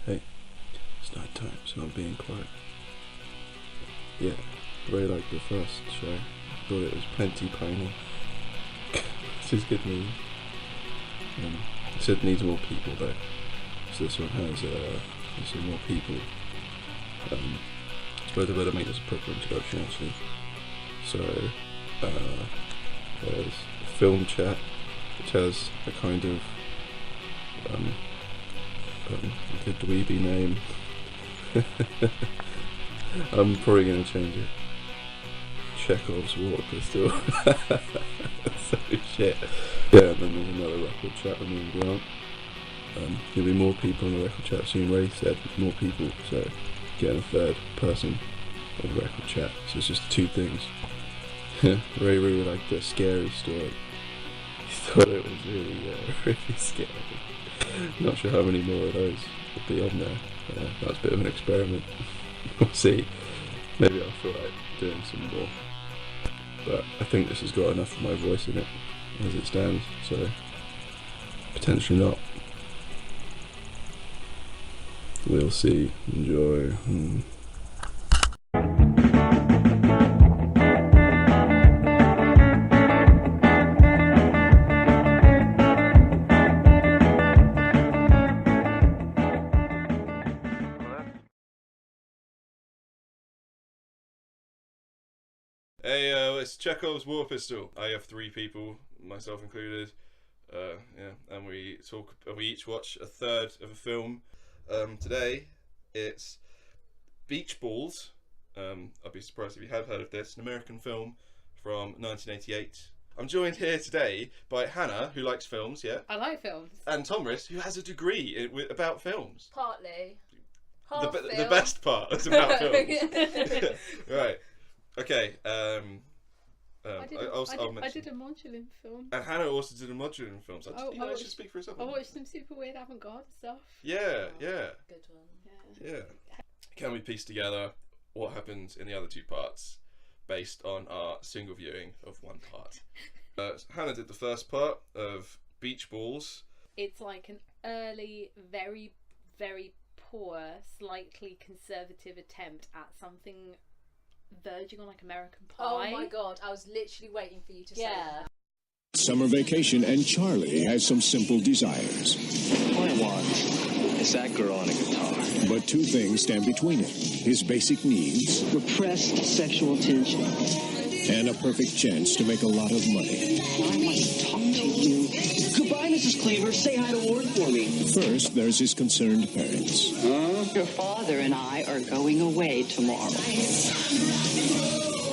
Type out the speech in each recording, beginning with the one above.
Hey, it's night time, so I'm being quiet. Yeah, I really liked the first show. I thought it was plenty piney. This is good news. It said it needs more people though. So this one has some more people. I suppose I better make this a proper introduction actually. So, there's Film Chat, which has a kind of like a dweeby name. I'm probably going to change it. Chekhov's water pistol. So shit. Yeah, and then there's another record chat with me and Grant. There'll be more people in the record chat soon. Ray said more people, so getting a third person on the record chat. So it's just two things. Ray really liked the scary story. He thought it was really scary. Not sure how many more of those will be on there. That's a bit of an experiment. We'll see. Maybe I'll feel like doing some more. But I think this has got enough of my voice in it as it stands, so potentially not. We'll see. Enjoy. Hey, it's Chekhov's War Pistol. I have three people, myself included. And we each watch a third of a film. Today, it's Beachballs. I'd be surprised if you have heard of this. An American film from 1988. I'm joined here today by Hannah, who likes films, yeah? I like films. And Tomris, who has a degree about films. Partly. The best part is about films. Right. Okay. I did a module in film. And Hannah also did a module in films. I should speak for herself. I watched some super weird avant-garde stuff. Yeah. Good one. Yeah. Can we piece together what happens in the other two parts based on our single viewing of one part? Hannah did the first part of Beachballs. It's like an early, very, very poor, slightly conservative attempt at something verging on like American Pie. Oh my god, I was literally waiting for you to say that. Summer vacation, and Charlie has some simple desires. All I want is that girl on a guitar. But two things stand between him: his basic needs Repressed sexual tension. and a perfect chance to make a lot of money. I want to talk to you. Goodbye, Mrs. Cleaver. Say hi to Ward for me. First, there's his concerned parents. Your father and I are going away tomorrow.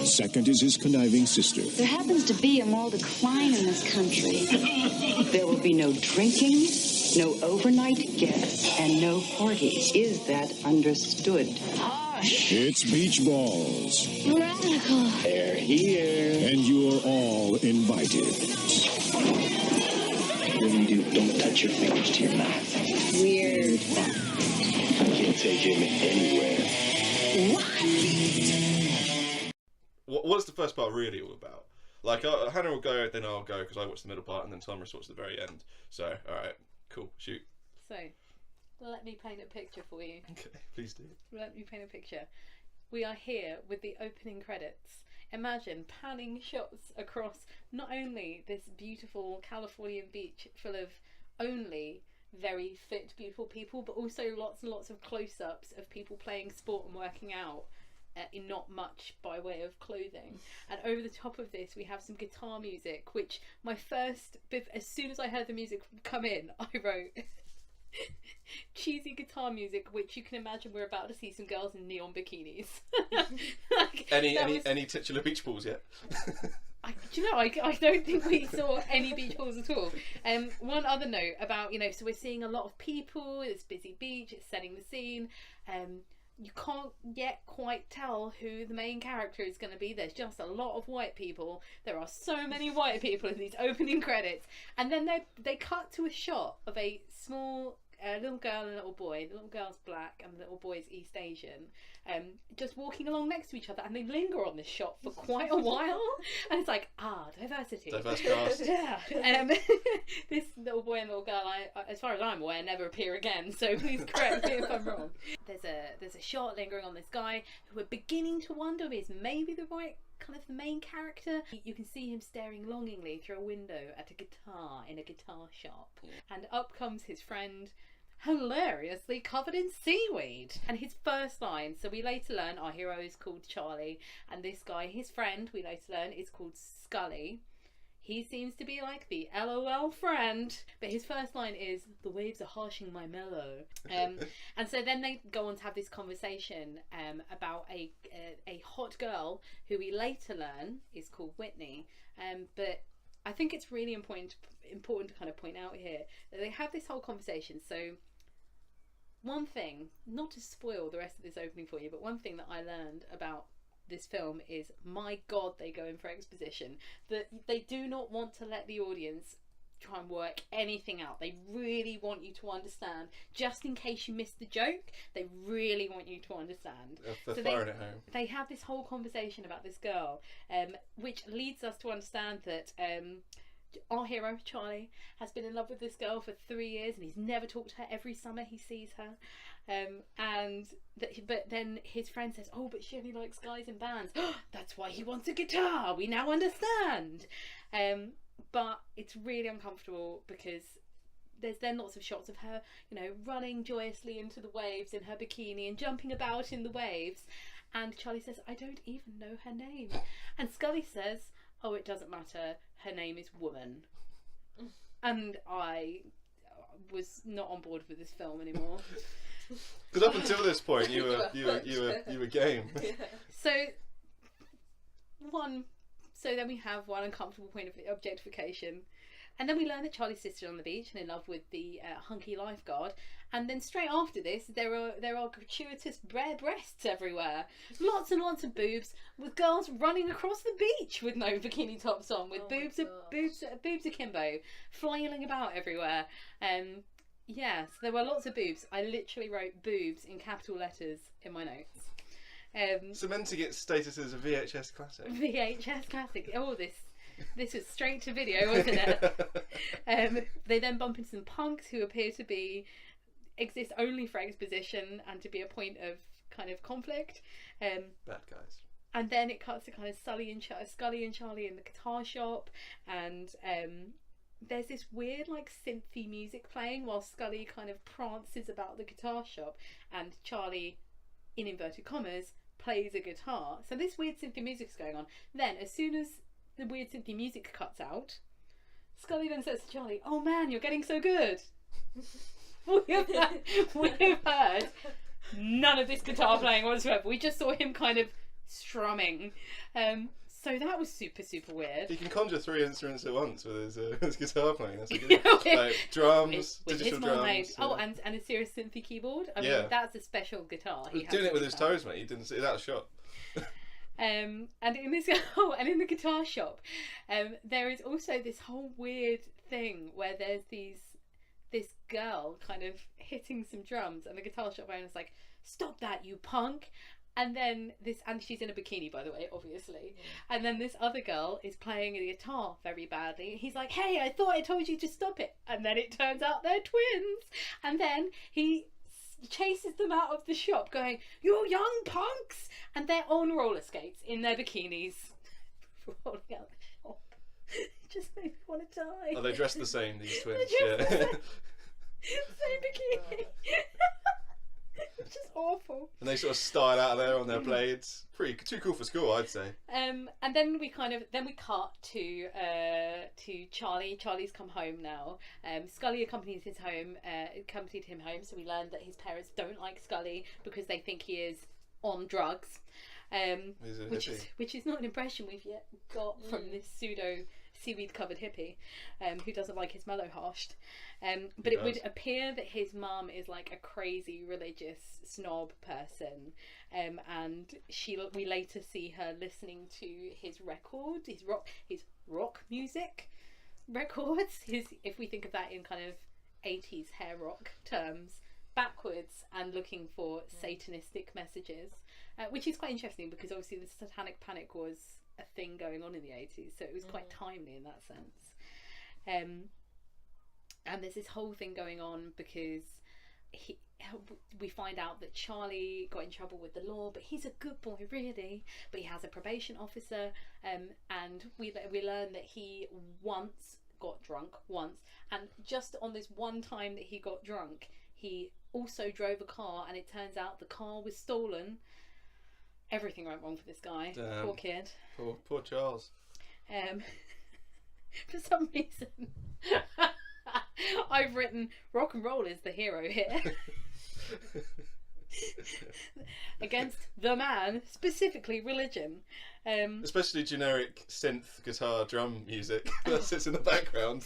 Second is his conniving sister. There happens to be a moral decline in this country. There will be no drinking, no overnight guests, and no parties. Is that understood? Hush! It's Beachballs, Radical! They're here. and you're all invited. Really do. Don't touch your fingers to your mouth. Weird. Can't take him anywhere. What's the first part really all about? Like, Hannah will go, then I'll go because I watched the middle part, and then Thomas watched the very end. So, alright, cool, shoot. So, let me paint a picture for you. Okay, please do. Let me paint a picture. We are here with the opening credits. Imagine panning shots across not only this beautiful Californian beach full of only very fit, beautiful people, but also lots and lots of close-ups of people playing sport and working out in not much by way of clothing. And over the top of this we have some guitar music, which as soon as I heard the music come in, I wrote cheesy guitar music, which you can imagine we're about to see some girls in neon bikinis. Any titular beach balls yet? I don't think we saw any beach balls at all. One other note about, so we're seeing a lot of people, it's busy beach, it's setting the scene. You can't yet quite tell who the main character is going to be. There's just a lot of white people. There are so many white people in these opening credits. And then they cut to a shot of a small a little girl and a little boy. The little girl's black and the little boy's East Asian, just walking along next to each other, and they linger on this shot for quite a while. And it's like, diversity. Diverse cast. Yeah. This little boy and little girl, as far as I'm aware, never appear again. So please correct me if I'm wrong. There's a shot lingering on this guy who we're beginning to wonder is maybe the right kind of the main character. You can see him staring longingly through a window at a guitar in a guitar shop, and up comes his friend, hilariously covered in seaweed. And his first line, so we later learn our hero is called Charlie, and this guy, his friend, we later learn is called Scully. He seems to be like the LOL friend, but his first line is, "The waves are harshing my mellow." And so then they go on to have this conversation about a hot girl who we later learn is called Whitney. But I think it's really important to kind of point out here that they have this whole conversation. So one thing, not to spoil the rest of this opening for you, but one thing that I learned about this film is, my God, they go in for exposition. That they do not want to let the audience try and work anything out. They really want you to understand, just in case you missed the joke. They really want you to understand. They're so firing it home. They have this whole conversation about this girl, which leads us to understand that our hero Charlie has been in love with this girl for 3 years, and he's never talked to her. Every summer he sees her, but then his friend says, "Oh, but she only likes guys in bands." That's why he wants a guitar. We now understand. But it's really uncomfortable because there's then lots of shots of her, running joyously into the waves in her bikini and jumping about in the waves. And Charlie says, "I don't even know her name." And Scully says, "Oh, it doesn't matter. Her name is Woman." And I was not on board with this film anymore. Because up until this point, you were game. So then we have one uncomfortable point of objectification, and then we learn that Charlie's sister's on the beach and in love with the hunky lifeguard. And then straight after this, there are gratuitous bare breasts everywhere, lots and lots of boobs, with girls running across the beach with no bikini tops on, with boobs akimbo, flailing about everywhere. So there were lots of boobs. I literally wrote boobs in capital letters in my notes. Cementing its status as a VHS classic. VHS classic. Oh, this was straight to video, wasn't it? They then bump into some punks who appear to exist only for exposition and to be a point of kind of conflict. Bad guys. And then it cuts to kind of Scully and Charlie in the guitar shop, and there's this weird like synthy music playing while Scully kind of prances about the guitar shop, and Charlie, in inverted commas, plays a guitar. So this weird synthy music is going on. Then as soon as the weird synthy music cuts out, Scully then says to Charlie, "Oh man, you're getting so good." we have heard none of this guitar playing whatsoever. We just saw him kind of strumming. So that was super, super weird. He can conjure 3 instruments at once with his guitar playing. That's a good like drums, digital drums. Oh, and a serious synthy keyboard. I mean, that's a special guitar. He was doing it with his toes, mate. You didn't see that shot. And in this, and in the guitar shop, there is also this whole weird thing where there's this girl kind of hitting some drums, and the guitar shop owner's like, "Stop that, you punk!" And then and she's in a bikini, by the way, obviously. Yeah. And then this other girl is playing the guitar very badly. He's like, "Hey, I thought I told you to stop it." And then it turns out they're twins. And then he chases them out of the shop going, "You young punks!" And they're on roller skates in their bikinis rolling out the shop. It just made me want to die. Oh, they dress the same, these twins. Same bikini. It's just awful. And they sort of style out of there on their blades. Too cool for school, I'd say. And then we cut to Charlie. Charlie's come home now. Scully accompanied him home. So we learned that his parents don't like Scully because they think he is on drugs. Which is not an impression we've yet got from this pseudo seaweed covered hippie who doesn't like his mellow harshed. But it would appear that his mum is like a crazy religious snob person, and we later see her listening to his record, his rock music records. If we think of that in kind of 80s hair rock terms backwards and looking for satanistic messages, which is quite interesting because obviously the Satanic Panic was a thing going on in the 80s, so it was quite timely in that sense. And there's this whole thing going on because we find out that Charlie got in trouble with the law, but he's a good boy really, but he has a probation officer, and we learn that he once got drunk and just on this one time that he got drunk, he also drove a car, and it turns out the car was stolen. Everything went wrong for this guy. Damn. Poor kid. Poor Charles. For some reason I've written rock and roll is the hero here. Against the man, specifically religion. Especially generic synth guitar drum music that sits in the background.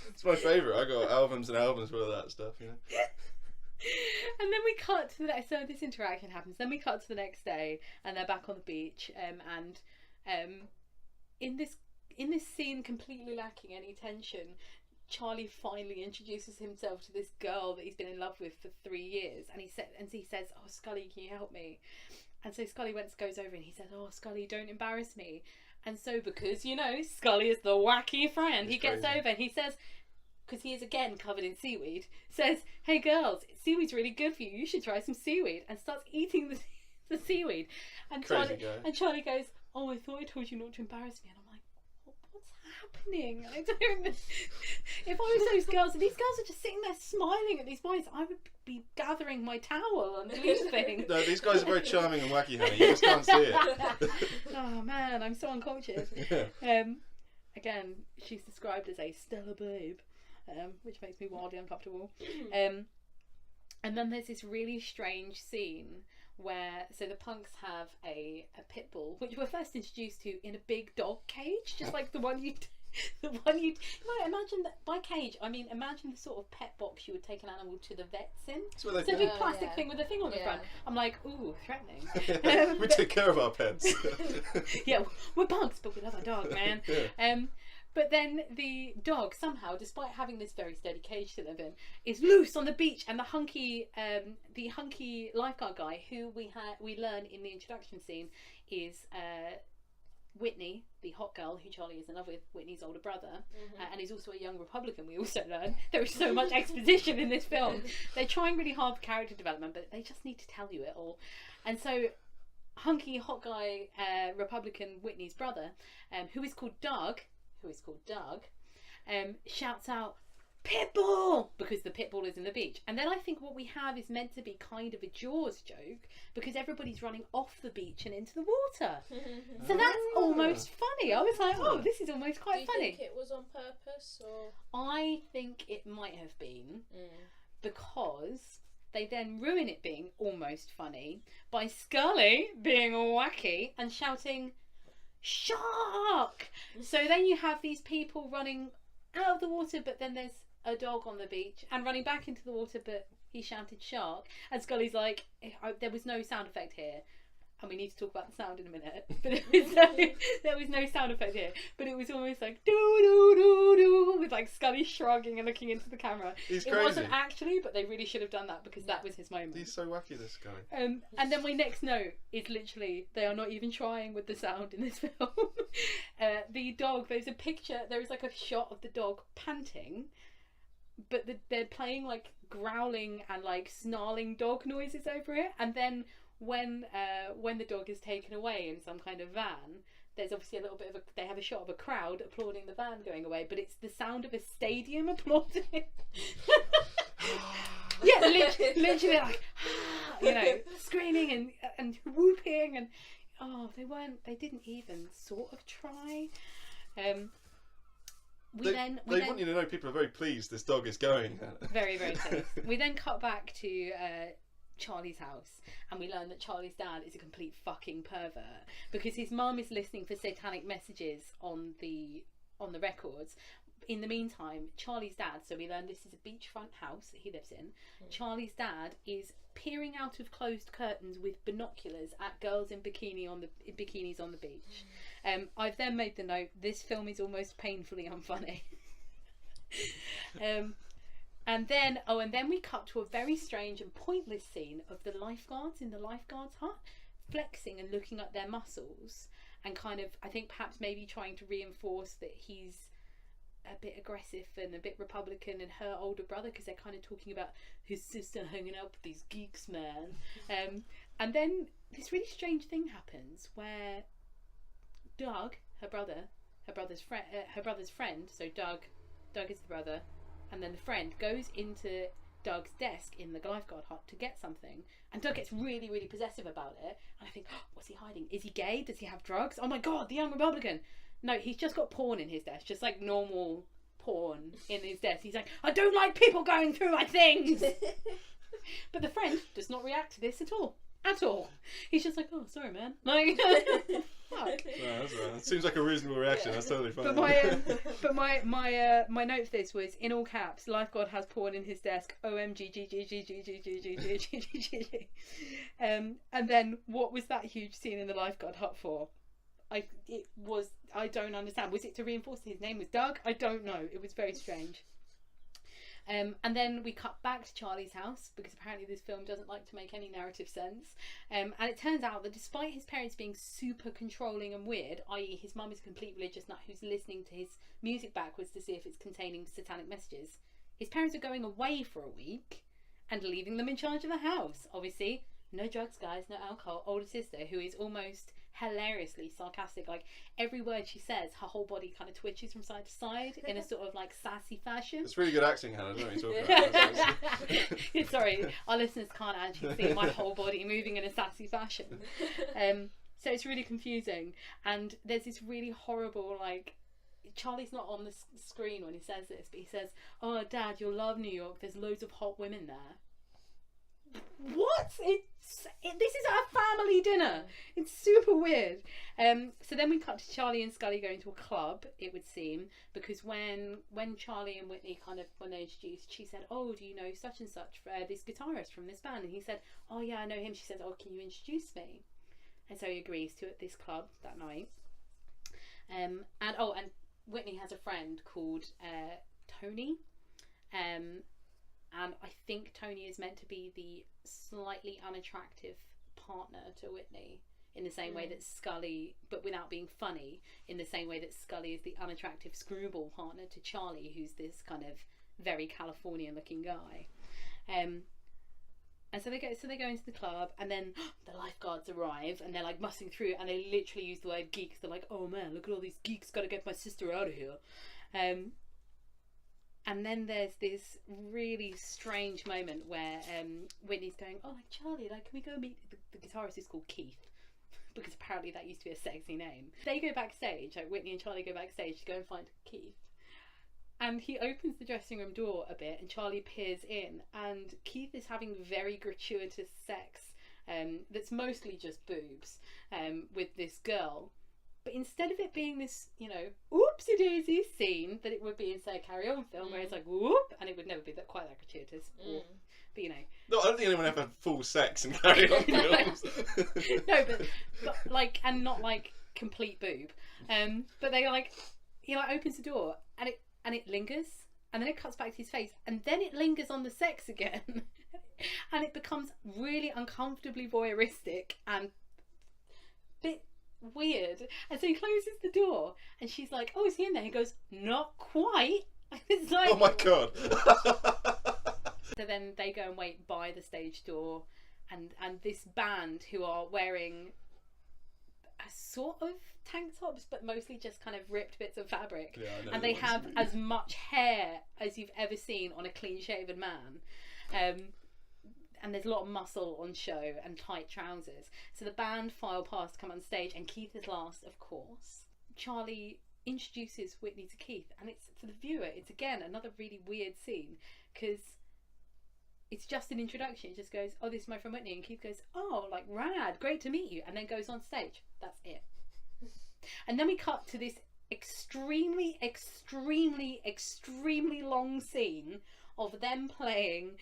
It's my favourite. I got albums and albums with all that stuff, you know. And then we cut to the next. So this interaction happens. Then we cut to the next day, and they're back on the beach. And in this scene, completely lacking any tension, Charlie finally introduces himself to this girl that he's been in love with for 3 years, and he says, "Oh, Scully, can you help me?" And so Scully goes over and he says, "Oh, Scully, don't embarrass me." And so, because Scully is the wacky friend, he gets over and he says, because he is again covered in seaweed, says, "Hey girls, seaweed's really good for you. You should try some seaweed," and starts eating the seaweed. And Charlie goes, "Oh, I thought I told you not to embarrass me." And I'm like, what's happening? I don't. If I was those girls, and these girls are just sitting there smiling at these boys, I would be gathering my towel and leaving. No, these guys are very charming and wacky, honey. You just can't see it. Oh man, I'm so uncultured. Yeah. Again, she's described as a stellar babe. Which makes me wildly uncomfortable. And then there's this really strange scene where the punks have a pit bull, which we're first introduced to in a big dog cage, just like the one you imagine that by cage. I mean, imagine the sort of pet box you would take an animal to the vets in. So a big plastic thing with a thing on the front. I'm like, ooh, threatening. We take care of our pets. Yeah, we're punks, but we love our dog, man. Yeah. But then the dog somehow, despite having this very steady cage to live in, is loose on the beach, and the hunky lifeguard guy, who we learn in the introduction scene, is Whitney, the hot girl who Charlie is in love with, Whitney's older brother, and he's also a young Republican. We also learn there is so much exposition in this film. They're trying really hard for character development, but they just need to tell you it all. And so, hunky hot guy Republican Whitney's brother, who is called Doug, shouts out, "Pitbull!" because the pitbull is in the beach. And then I think what we have is meant to be kind of a Jaws joke, because everybody's running off the beach and into the water. So that's almost funny. I was like, oh, this is almost quite funny. Do you think it was on purpose, or? I think it might have been, because they then ruin it being almost funny by Scully being wacky and shouting, "Shark!" So then you have these people running out of the water, but then there's a dog on the beach, and running back into the water, but he shouted "shark," and Scully's like, there was no sound effect here, and we need to talk about the sound in a minute, but there was no sound effect here, but it was almost like doo doo doo doo, with like Scully shrugging and looking into the camera. He's it crazy. Wasn't actually, but they really should have done that, because that was his moment. He's so wacky, this guy. And then my next note is literally, they are not even trying with the sound in this film. The dog, there is like a shot of the dog panting, but they're playing like growling and like snarling dog noises over it, and then when the dog is taken away in some kind of van, there's obviously a little bit of they have a shot of a crowd applauding the van going away, but it's the sound of a stadium applauding. Yeah, literally like, screaming and whooping, and they didn't even sort of try. They want you to know people are very pleased this dog is going. Very, very pleased. We then cut back to Charlie's house, and we learn that Charlie's dad is a complete fucking pervert, because his mum is listening for satanic messages on the records. In the meantime, Charlie's dad, so we learn this is a beachfront house that he lives in. Charlie's dad is peering out of closed curtains with binoculars at girls in bikinis on the beach. I've then made the note, this film is almost painfully unfunny. And then we cut to a very strange and pointless scene of the lifeguards in the lifeguards hut flexing and looking at their muscles and kind of, I think perhaps maybe trying to reinforce that he's a bit aggressive and a bit Republican and her older brother, because they're kind of talking about his sister hanging out with these geeks, man. And then this really strange thing happens where Doug, her brother's friend, so Doug is the brother, and then the friend goes into Doug's desk in the lifeguard hut to get something, and Doug gets really, really possessive about it. And I think, oh, what's he hiding? Is he gay? Does he have drugs? Oh my god, the young Republican. No, he's just got porn in his desk, just like normal porn in his desk. He's like, I don't like people going through my things. But the friend does not react to this at all. He's just like, oh, sorry, man. Like, fuck. No, that's right. That seems like a reasonable reaction. That's totally fine. But my note for this was in all caps: lifeguard has porn in his desk. OMG. And then what was that huge scene in the lifeguard hut for? I don't understand. Was it to reinforce his name was Doug? I don't know. It was very strange. And then we cut back to Charlie's house, because apparently this film doesn't like to make any narrative sense. And it turns out that despite his parents being super controlling and weird, i.e. his mum is a complete religious nut who's listening to his music backwards to see if it's containing satanic messages, his parents are going away for a week and leaving them in charge of the house. Obviously, no drugs, guys, no alcohol. Older sister, who is almost hilariously sarcastic, like every word she says, her whole body kind of twitches from side to side in a sort of like sassy fashion. It's really good acting, Hannah. I don't know what you're talking about. Sorry, our listeners can't actually see my whole body moving in a sassy fashion. So it's really confusing, and there's this really horrible, like, Charlie's not on the screen when he says this, but he says, oh Dad, you'll love New York, there's loads of hot women there. What? This is our family dinner. It's super weird. So then we cut to Charlie and Scully going to a club, it would seem, because when Charlie and Whitney when they introduced, she said, oh, do you know such and such, this guitarist from this band? And he said, oh yeah, I know him. She said, oh, can you introduce me? And so he agrees to at this club that night. And Whitney has a friend called Tony. And I think Tony is meant to be the slightly unattractive partner to Whitney, in the same way that Scully, but without being funny, in the same way that Scully is the unattractive screwball partner to Charlie, who's this kind of very Californian looking guy. And so they go into the club, and then the lifeguards arrive, and they're like mussing through, and they literally use the word geeks. They're like, oh man, look at all these geeks, gotta get my sister out of here. And then there's this really strange moment where Whitney's going, oh, like, Charlie, like, can we go meet the guitarist is called Keith, because apparently that used to be a sexy name. They go backstage, like Whitney and Charlie go backstage to go and find Keith, and he opens the dressing room door a bit, and Charlie peers in, and Keith is having very gratuitous sex that's mostly just boobs with this girl. But instead of it being this, you know, oopsie-daisy scene that it would be in, say, a Carry On film, where it's like, whoop, and it would never be quite that gratuitous. But, you know. No, I don't think anyone ever had full sex in Carry On films. No, but like, and not like complete boob. But they like, he like opens the door, and it lingers, and then it cuts back to his face, and then it lingers on the sex again. And it becomes really uncomfortably voyeuristic and bit weird. And so he closes the door, and she's like, oh, is he in there? He goes, not quite. It's like, oh my god. So then they go and wait by the stage door, and this band, who are wearing a sort of tank tops, but mostly just kind of ripped bits of fabric, and they have as much hair as you've ever seen on a clean shaven man. And there's a lot of muscle on show and tight trousers. So the band file past, come on stage, and Keith is last, of course. Charlie introduces Whitney to Keith, and it's, for the viewer, it's again another really weird scene, because it's just an introduction. It just goes, oh, this is my friend Whitney, and Keith goes, oh, like, rad, great to meet you, and then goes on stage. That's it. And then we cut to this extremely, extremely, extremely long scene of them playing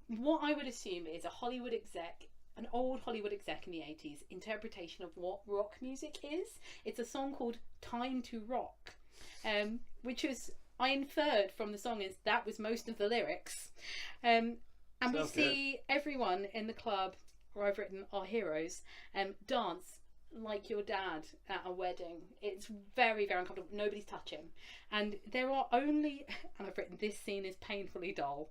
what I would assume is a Hollywood exec, an old Hollywood exec in the 80s interpretation of what rock music is. It's a song called Time to Rock, which is I inferred from the song is that was most of the lyrics. And we Sounds see everyone in the club, or I've written our heroes, dance like your dad at a wedding. It's very, very uncomfortable. Nobody's touching. And there are only, and I've written, this scene is painfully dull.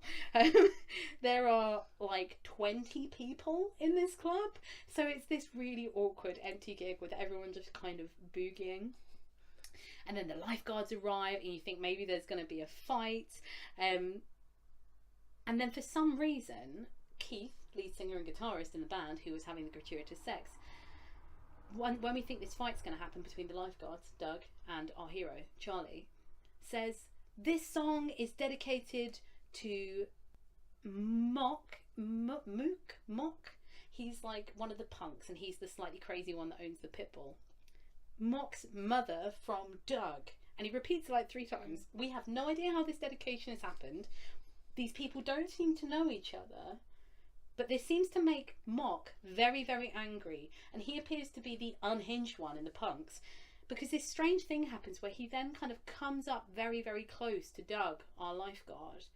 There are like 20 people in this club. So it's this really awkward empty gig with everyone just kind of boogieing. And then the lifeguards arrive and you think maybe there's going to be a fight. And then for some reason, Keith, lead singer and guitarist in the band, who was having the gratuitous sex, when we think this fight's going to happen between the lifeguards, Doug, and our hero, Charlie, says, this song is dedicated to Mock. He's like one of the punks, and he's the slightly crazy one that owns the pit bull. Mock's mother from Doug. And he repeats it like 3 times. We have no idea how this dedication has happened. These people don't seem to know each other. But this seems to make Mock very, very angry. And he appears to be the unhinged one in the punks. Because this strange thing happens where he then kind of comes up very, very close to Doug, our lifeguard.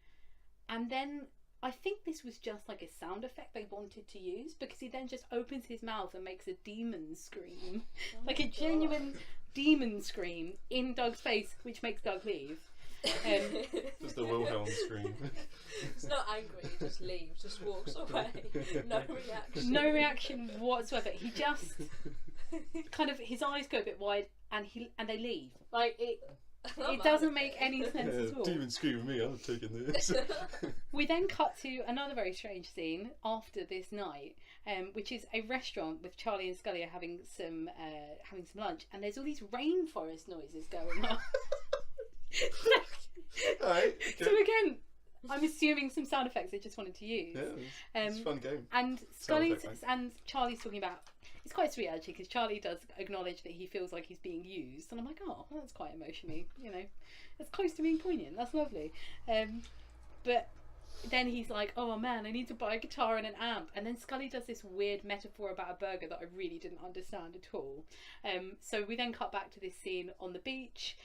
And then I think this was just like a sound effect they wanted to use. Because he then just opens his mouth and makes a demon scream. Oh like a genuine demon scream in Doug's face, which makes Doug leave. Just the Wilhelm scream. It's not angry, he just leaves, just walks away. No reaction. No reaction whatsoever. He just kind of, his eyes go a bit wide and they leave. Like it doesn't make any sense at all. Demon scream at me, I'm taking this. We then cut to another very strange scene after this night, which is a restaurant with Charlie and Scully are having some lunch, and there's all these rainforest noises going on. Alright, so again, I'm assuming some sound effects they just wanted to use. Yeah, it's a fun game. And Scully's and Charlie's talking about, it's quite sweet actually, because Charlie does acknowledge that he feels like he's being used, and I'm like, oh, that's quite emotionally, it's close to being poignant. That's lovely. But then he's like, oh man, I need to buy a guitar and an amp. And then Scully does this weird metaphor about a burger that I really didn't understand at all. So we then cut back to this scene on the beach.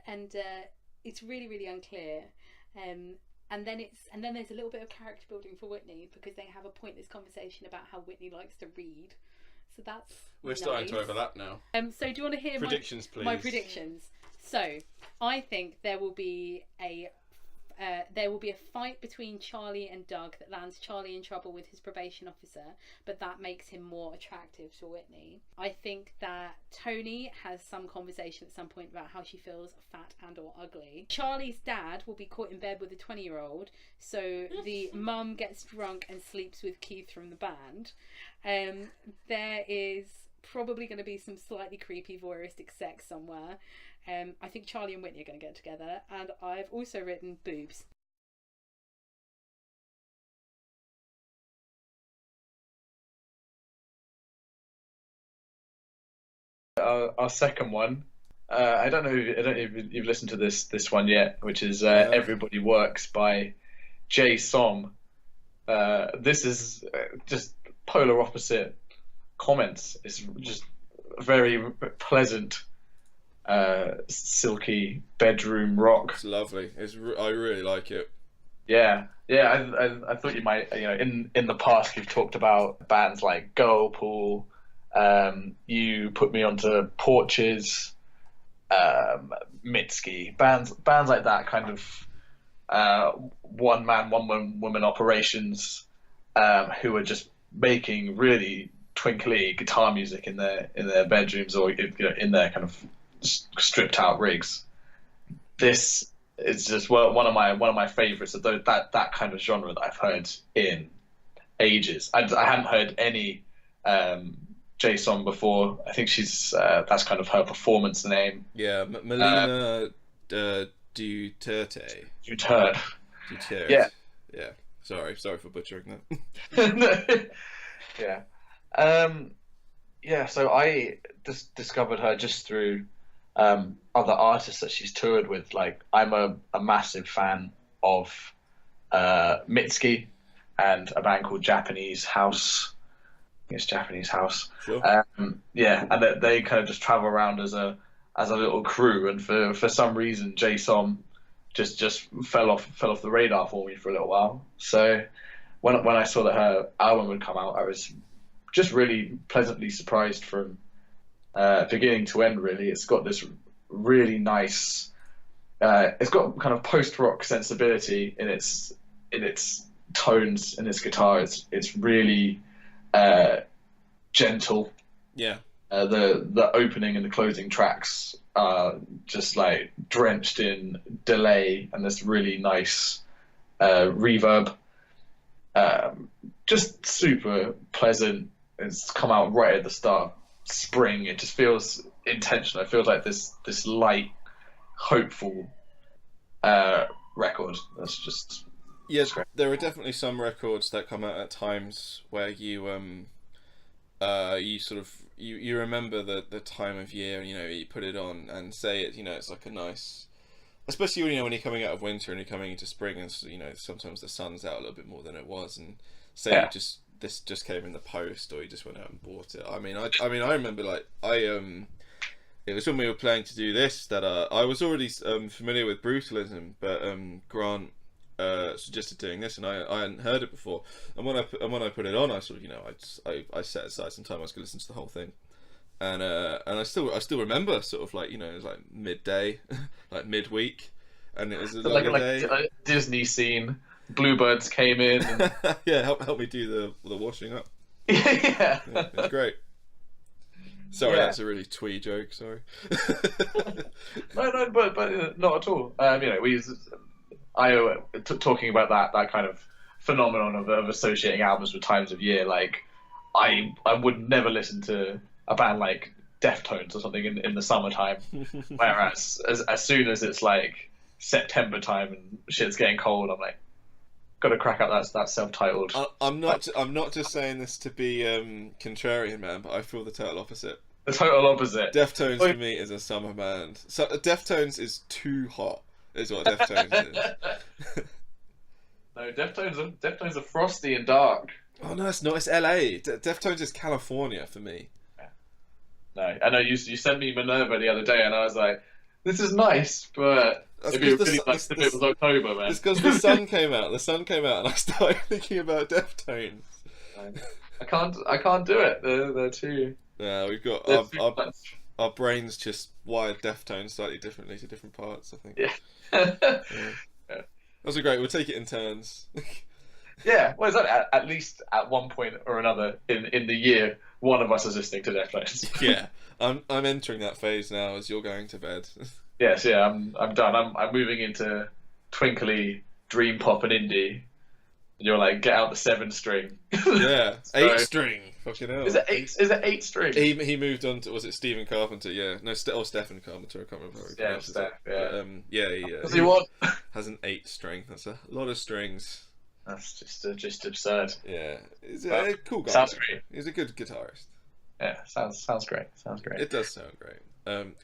And it's really, really unclear. And then there's a little bit of character building for Whitney, because they have a pointless conversation about how Whitney likes to read. So that's We're starting to overlap now. So do you want to hear Predictions, please. my predictions? So I think there will be a fight between Charlie and Doug that lands Charlie in trouble with his probation officer, but that makes him more attractive to Whitney. I think that Tony has some conversation at some point about how she feels fat and or ugly. Charlie's dad will be caught in bed with a 20-year-old, so the mum gets drunk and sleeps with Keith from the band. There is probably going to be some slightly creepy voyeuristic sex somewhere. I think Charlie and Whitney are going to get together, and I've also written boobs. Our second one, I don't know if you've listened to this one yet, which is Everybody Works by Jay Som. This is just polar opposite comments. It's just very pleasant, silky bedroom rock. It's lovely. I really like it. Yeah. I thought you might. In the past, you've talked about bands like Girlpool. You put me onto Porches, Mitski, bands like that, kind of one man, one woman operations, who are just making really twinkly guitar music in their bedrooms, or in their kind of stripped out rigs. This is just one of my favorites of that kind of genre that I've heard in ages. I hadn't heard any Jay song before. I think she's that's kind of her performance name. Yeah, Melina Duterte. Duterte. Yeah. Sorry for butchering that. Yeah. So I just discovered her just through other artists that she's toured with. Like, I'm a massive fan of Mitski and a band called Japanese House. I think it's Japanese House. Sure. And they kind of just travel around as a as a little crew, and for some reason Jason just fell off the radar for me for a little while. So when I saw that her album had come out, I was just really pleasantly surprised from beginning to end. Really, it's got this really nice. It's got kind of post-rock sensibility in its tones, in its guitar. It's really gentle. Yeah. The opening and the closing tracks are just like drenched in delay and this really nice reverb. Just super pleasant. It's come out right at the start. Spring. It just feels intentional. It feels like this light, hopeful record. That's just great. There are definitely some records that come out at times where you you sort of you remember the time of year, and you put it on and say it, it's like a nice, especially when you're coming out of winter and you're coming into spring, and sometimes the sun's out a little bit more than it was, and say this just came in the post, or you just went out and bought it. I remember it was when we were planning to do this that I was already familiar with Brutalism, but Grant suggested doing this, and I hadn't heard it before. And when I put it on, I sort of I set aside some time. I was going to listen to the whole thing, and I still remember sort of it was like midday, like midweek, and it was a lovely day. Like a Disney scene. Bluebirds came in. And... yeah, help me do the washing up. Yeah, it was great. Sorry, that's a really twee joke. Sorry. No, but not at all. Talking about that kind of phenomenon of associating albums with times of year. Like, I would never listen to a band like Deftones or something in the summertime, whereas as soon as it's like September time and shit's getting cold, I'm like, got to crack out that self-titled. I'm not just saying this to be contrarian, man, but I feel the total opposite. The total opposite. Deftones to me is a summer band. So Deftones is too hot. Is what Deftones is. No, Deftones are frosty and dark. Oh no, it's not. It's LA. Deftones is California for me. No, I know you sent me Minerva the other day, and I was like, this is nice, but it'd be really nice if it was October, man. It's because the sun came out. The sun came out, and I started thinking about Deftones. I can't do it. They're too. Yeah, we've got our brains just wired Deftones slightly differently to different parts, I think. Yeah. That's great. We'll take it in turns. Yeah, well, is that at least at one point or another in the year, one of us is listening to Deftones. Yeah, I'm entering that phase now as you're going to bed. Yes, yeah, I'm done. I'm moving into twinkly dream pop and indie. And you're like, get out the 7-string. Yeah, 8-string. Fucking hell. Is it 8 string? He moved on to, was it Stephen Carpenter? Yeah, no, Stephen Carpenter. I can't remember. Yeah, Steph. Yeah. But, Does he what? Has an 8-string. That's a lot of strings. That's just absurd. Yeah, he's a cool guy. Sounds great. He's a good guitarist. Yeah, sounds great. Sounds great. It does sound great.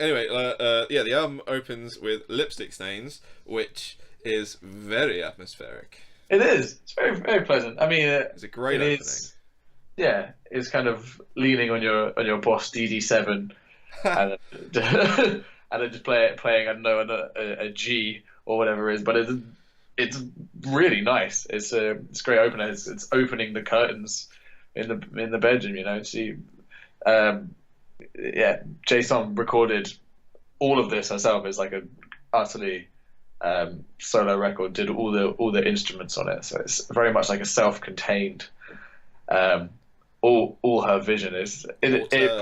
Anyway, the album opens with Lipstick Stains, which is very atmospheric. It is. It's very, very pleasant. I mean, it's a great opening. Yeah, it's kind of leaning on your Boss DD7 and then just playing I don't know a G or whatever it is, but it's really nice. It's a great opener. It's opening the curtains in the bedroom. She, Jason recorded all of this herself. It's like a utterly solo record. Did all the instruments on it, so it's very much like a self-contained. All her vision is. It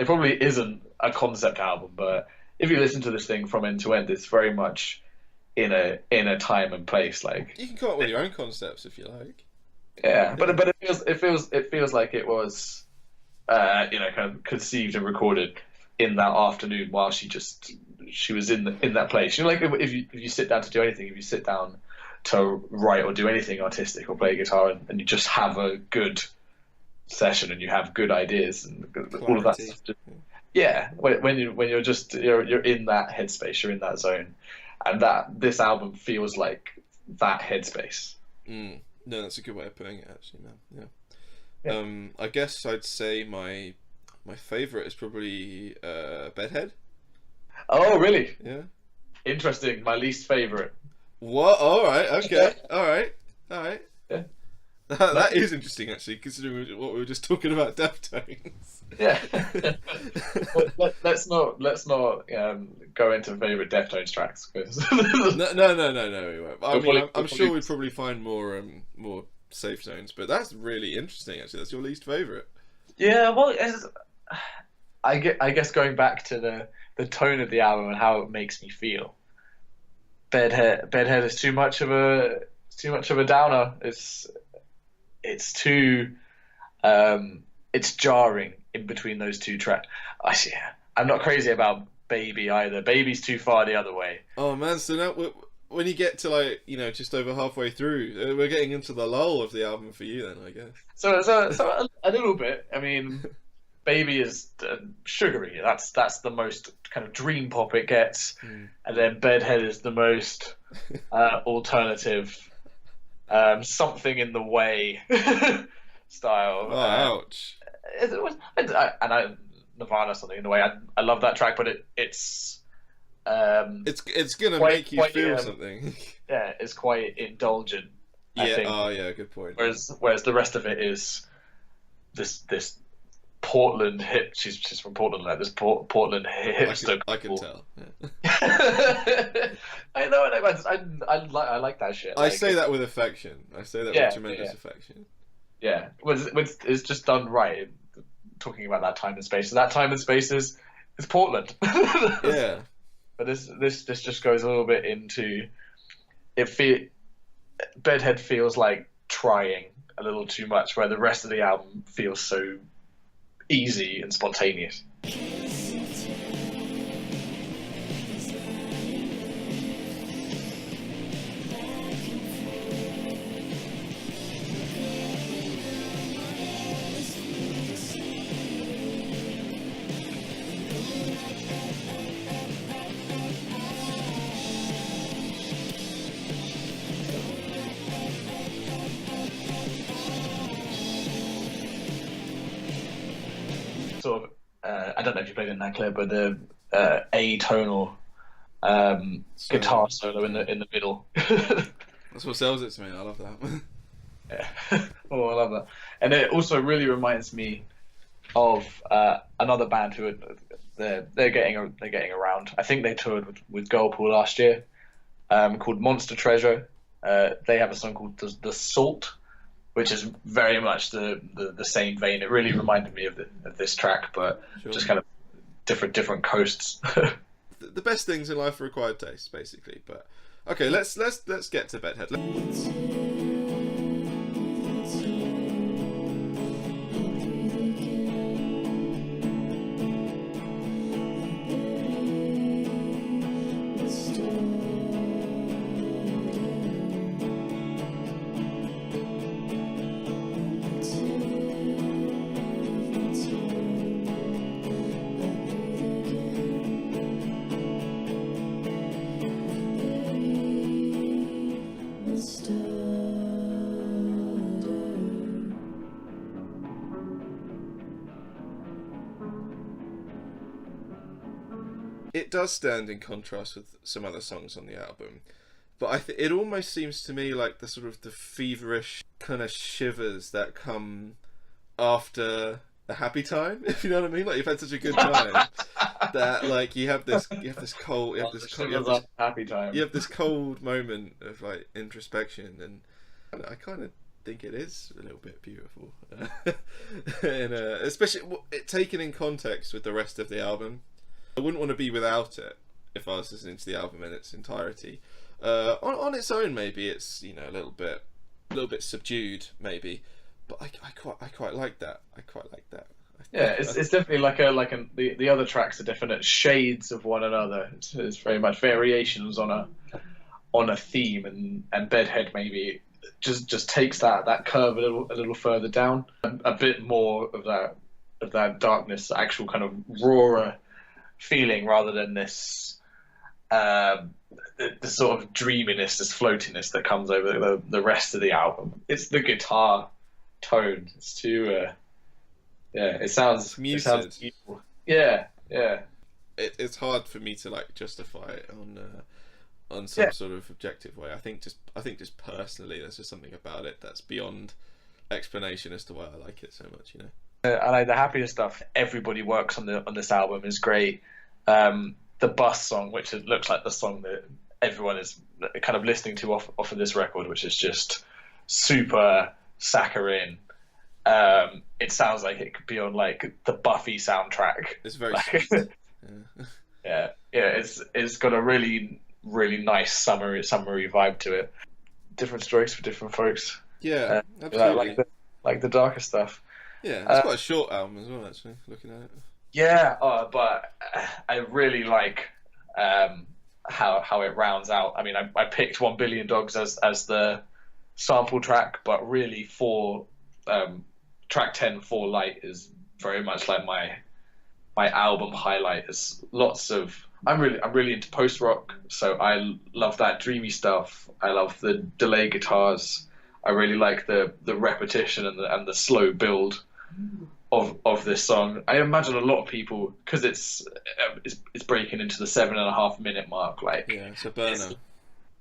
probably isn't a concept album, but if you listen to this thing from end to end, it's very much in a time and place. Like, you can come up with your own concepts if you like. Yeah, but it feels like it was, kind of conceived and recorded in that afternoon while she was in that place. Like if you sit down to do anything, if you sit down to write or do anything artistic or play guitar, and you just have a good session and you have good ideas and all of that stuff. Yeah, when you're in that headspace, you're in that zone, and this album feels like that headspace. No, that's a good way of putting it, actually, man. Yeah. I guess I'd say my My favourite is probably Bedhead. Oh, really? Yeah. Interesting. My least favorite. What? All right. Okay. All right. Yeah. That is interesting, actually, considering what we were just talking about Deftones. Yeah. let's not go into favorite Deftones tracks. No, we won't. I mean, I'm sure we'd probably find more safe zones, but that's really interesting. Actually, that's your least favorite. Yeah, well, I guess going back to the tone of the album and how it makes me feel. Bedhead is too much of a downer. It's too it's jarring in between those two tracks. I'm not crazy about Baby either. Baby's too far the other way. Oh man, so now when you get to like, you know, just over halfway through, we're getting into the lull of the album for you then, I guess. So a little bit. I mean, Baby is sugary. That's the most kind of dream pop it gets, and then Bedhead is the most alternative, something in the way style. Oh, ouch! Nirvana, something in the way. I love that track, but it's gonna make you feel something. Yeah, it's quite indulgent. I think. Oh yeah, good point. Whereas the rest of it is this Portland hip. She's from Portland, like this Portland hipster. I can tell. Yeah. I know, I like that shit. I say that with affection. I say that with tremendous affection. Yeah, it's just done right. Talking about that time and space. So that time and space is Portland. Yeah. But this just goes a little bit into it. Bedhead feels like trying a little too much, where the rest of the album feels so easy and spontaneous. Sort of, I don't know if you played it in that clip, but the atonal guitar solo in the middle. That's what sells it to me. I love that. Yeah. Oh, I love that. And it also really reminds me of another band who they're getting around. I think they toured with Girlpool last year, called Monster Treasure. They have a song called The Salt, which is very much the same vein. It really reminded me of this track, but just kind of different coasts. The best things in life are acquired taste, basically. But okay, let's get to Bedhead. It does stand in contrast with some other songs on the album, but it almost seems to me like the sort of the feverish kind of shivers that come after a happy time, if you know what I mean. Like, you've had such a good time that like you have this cold moment of like introspection, and I kind of think it is a little bit beautiful, and especially taken in context with the rest of the album. I wouldn't want to be without it if I was listening to the album in its entirety. On its own, maybe it's, you know, a little bit subdued, maybe, but I quite like that. I quite like that. Yeah, it's definitely the other tracks are definite shades of one another. It's very much variations on a theme, and Bedhead maybe just takes that curve a little further down, a bit more of that darkness, actual kind of rawer feeling, rather than this the sort of dreaminess, this floatiness that comes over the rest of the album. It's the guitar tone. It's too Yeah, it sounds muted. evil. Yeah, yeah. It's hard for me to like justify it on some sort of objective way. I think just personally, there's just something about it that's beyond explanation as to why I like it so much. You know. I like the happier stuff. Everybody Works on this album is great. The bus song, which looks like the song that everyone is kind of listening to off of this record, which is just super saccharine. It sounds like it could be on like the Buffy soundtrack. It's very yeah. It's got a really nice summery vibe to it. Different strokes for different folks. Yeah, absolutely. Like the darker stuff. Yeah, it's quite a short album as well, actually, looking at it. Yeah, but I really like how it rounds out. I mean, I picked 1 Billion Dogs as the sample track, but really track 10, For Light, is very much like my album highlight. There's lots of I'm really into post rock, so I love that dreamy stuff. I love the delay guitars. I really like the repetition and the slow build of this song. I imagine a lot of people, because it's breaking into the 7.5 minute mark. Like, yeah, it's a burner.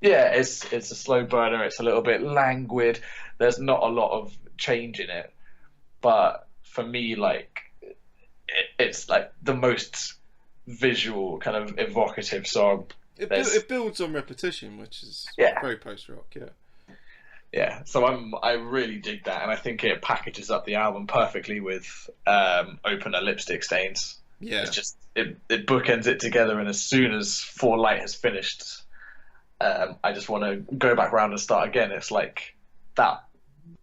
It's a slow burner. It's a little bit languid. There's not a lot of change in it, but for me, like, it's like the most visual, kind of evocative song. It builds on repetition, which is very post rock. Yeah, so I really dig that, and I think it packages up the album perfectly with Opener, Lipstick Stains. Yeah, it's just it bookends it together, and as soon as For Light has finished, I just want to go back around and start again. It's like that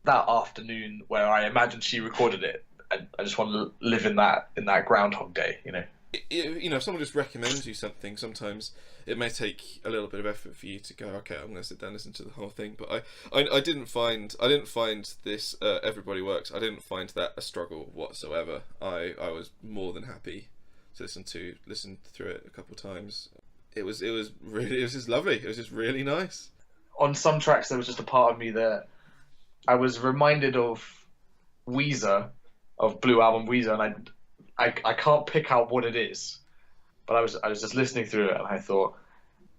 afternoon where I imagine she recorded it. I just want to live in that Groundhog Day, you know. If someone just recommends you something, sometimes it may take a little bit of effort for you to go, okay, I'm going to sit down and listen to the whole thing. But I didn't find this Everybody Works. I didn't find that a struggle whatsoever. I was more than happy to listen through it a couple of times. It was just lovely. It was just really nice. On some tracks, there was just a part of me that I was reminded of Weezer, of Blue Album Weezer, and I can't pick out what it is, but I was just listening through it and I thought,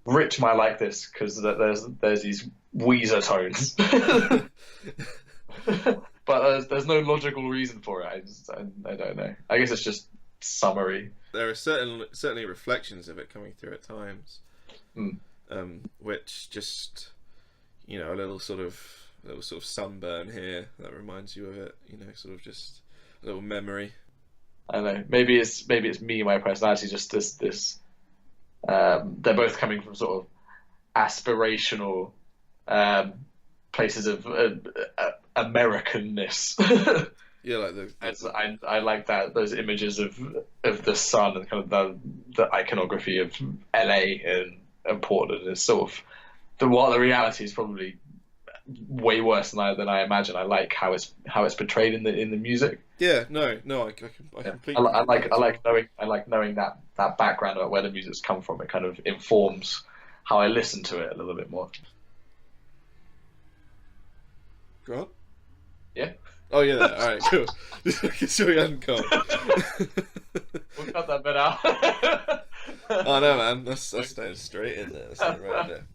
Rich might like this because there's these Weezer tones, but there's no logical reason for it. I don't know. I guess it's just summary. There are certainly reflections of it coming through at times, which just a little sort of sunburn here that reminds you of it. Sort of just a little memory. I don't know. Maybe it's me, my personality, just this. They're both coming from sort of aspirational places of Americanness. Yeah, like I like those images of the sun and kind of the iconography of LA and Portland. It's sort of the reality is probably way worse than I imagine. I like how it's portrayed in the music. Yeah, no, I completely. I like knowing that background about where the music's come from. It kind of informs how I listen to it a little bit more. Go on. Yeah. Oh yeah, all right, cool. Just making sure you hadn't gone. We'll cut that bit out. Oh no, man, that's staying straight in there. That's right there.